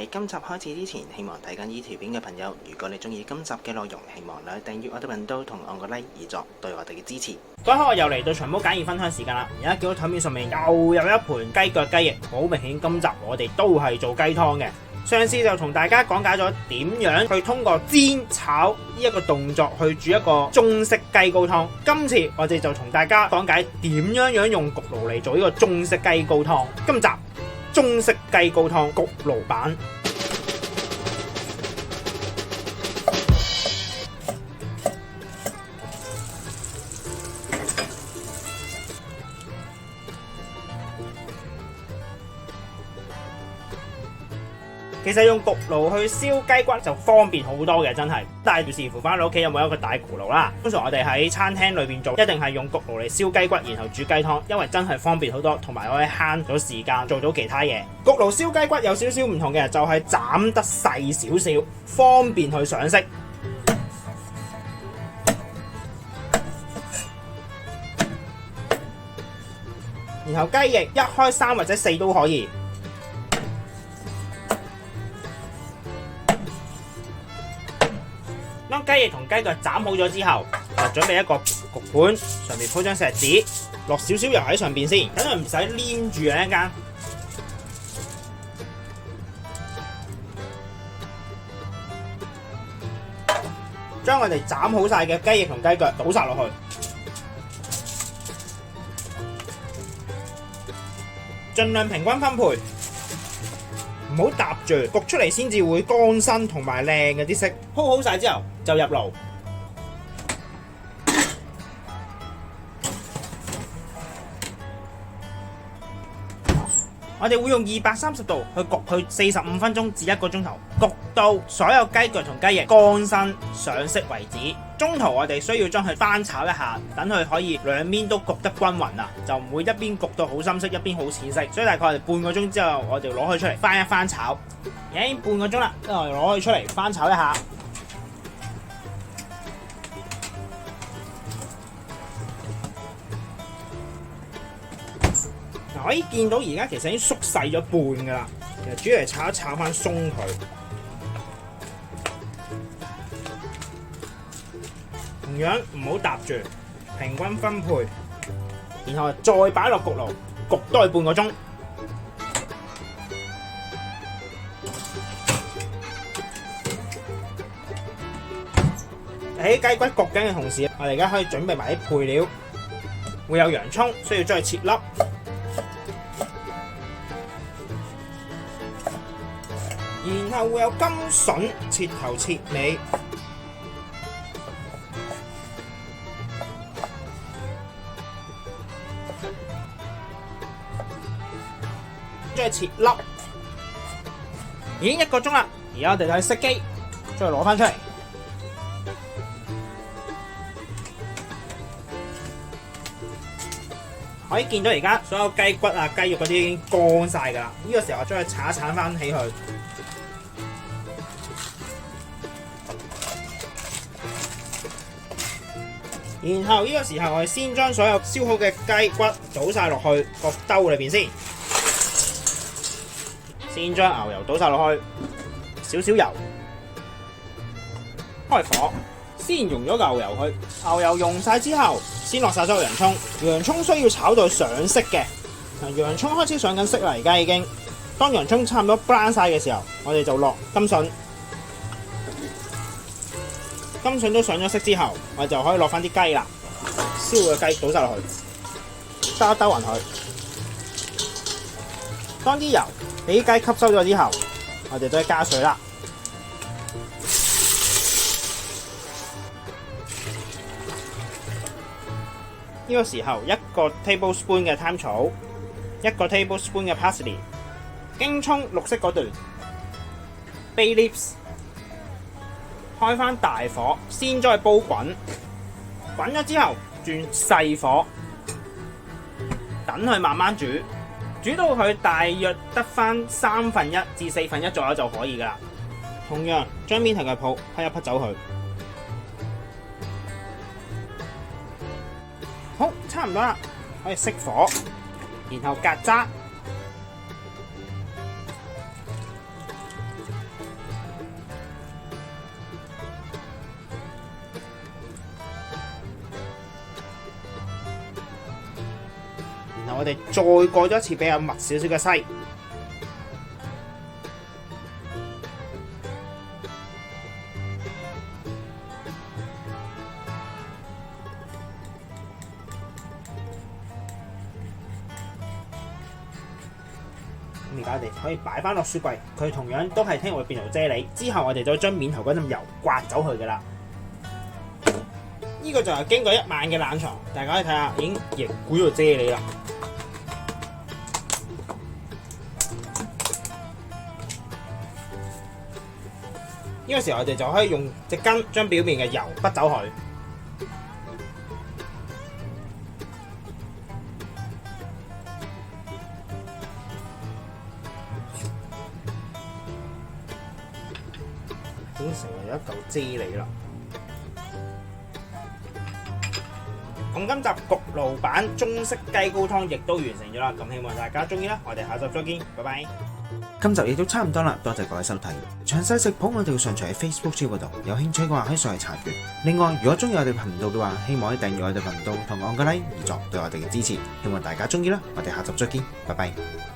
喺今集開始之前，希望睇緊呢條片嘅朋友，如果你中意今集嘅內容，希望你訂閱我哋頻道同按個 like 以作對我哋嘅支持。講開我又嚟到長毛簡易分享時間啦！而家見到台面上面又有一盤雞腳雞翼，好明顯今集我哋都係做雞湯嘅。上次就同大家講解咗點樣去通過煎炒呢一個動作去煮一個中式雞高湯。今次我哋就同大家講解點樣用焗爐嚟做呢個中式雞高湯。今集中式雞高湯焗爐版。其實用焗爐去燒雞骨就方便好多嘅，真係。但係要視乎翻你屋企有冇一個大焗爐啦。通常我哋喺餐廳裏邊做，一定係用焗爐嚟燒雞骨，然後煮雞湯，因為真係方便好多，同埋可以慳咗時間做到其他嘢。焗爐燒雞骨有少少唔同嘅，就係斬得細少少，方便去上色。然後雞翼一開3或者4都可以。當雞翼同雞腳斬好咗之後，就準備一個焗盤，上面鋪張錫紙，落少少油喺上邊先，等佢唔使黏住啊一間。將我哋斬好晒嘅雞翼同雞腳倒晒落去，盡量平均分配。唔好搭住，焗出嚟先至會乾身同埋靚嘅啲色。鋪好晒之後就入爐。我哋會用230度去焗佢45分鐘至1個鐘頭，焗到所有雞腳同雞翼乾身上色為止。中途我哋需要將佢翻炒一下，等佢可以兩邊都焗得均勻啊，就唔會一邊焗到好深色，一邊好淺色。所以大概我哋半個鐘之後，我哋攞佢出嚟翻一翻炒。已經半個鐘啦，跟住我哋攞佢出嚟翻炒一下。可以見到而家其實已經縮細咗半噶啦，其實主要係炒一炒翻鬆佢。同樣唔好搭住，平均分配，然後再擺落焗爐焗多半個鐘。喺雞骨焗緊嘅同時，我哋而家可以準備埋啲配料，會有洋葱，需要將佢切粒。然後會有甘筍，切頭切尾，將佢切粒。已經1個鐘啦，而家我哋就去熄機，將佢攞翻出嚟。可以見到而家所有雞骨啊、雞肉嗰啲已經乾晒噶啦。呢個時候我將佢鏟一鏟翻起佢。然後呢個時候我哋先將所有燒好嘅雞骨倒晒落去個兜裏邊先，先將牛油倒晒落去，少少油，開火，先溶咗牛油去。牛油溶晒之後，先落晒所有洋葱。洋葱需要炒到上色嘅。洋葱開始上緊色啦，而家已經。當洋葱差唔多 brown 晒嘅時候，我哋就落甘筍。甘筍都上咗色之後，我哋就可以落翻啲雞啦，燒嘅雞倒晒落去，兜一兜勻佢。當啲油俾啲雞吸收咗之後，我哋都係加水啦。呢個時候1個 tablespoon 嘅 thyme 草，1個 tablespoon 嘅 parsley， 京葱綠色嗰段 ，bay leaves。開翻大火，先將佢煲滾，滾咗之後轉細火，等佢慢慢煮，煮到佢大約得翻1/3至1/4左右就可以噶啦。同樣將面頭嘅泡批一批走佢。好，差唔多啦，可以熄火，然後隔渣。我哋再過咗一次比較密少少嘅篩。而家我哋可以擺翻落雪櫃，佢同樣都係聽日會變做啫喱。之後我哋就將面頭嗰陣油刮走佢噶啦。呢個就係經過1晚嘅冷藏，大家可以睇下已經凝固咗啫喱啦。呢個時候我哋就可以用隻羹將表面嘅油筆走佢。已經成為一嚿啫喱啦。咁今集焗爐版中式雞高湯亦都完成咗啦，咁希望大家中意啦，我哋下集再見，拜拜。今集亦都差唔多啦，多謝各位收睇。詳細食譜我哋會上傳喺 Facebook 嗰度，有興趣嘅話可以上去查閱。另外，如果中意我哋頻道嘅話，希望可以訂閱我哋頻道同按個 like 以作對我哋嘅支持。希望大家中意啦，我哋下集再見，拜拜。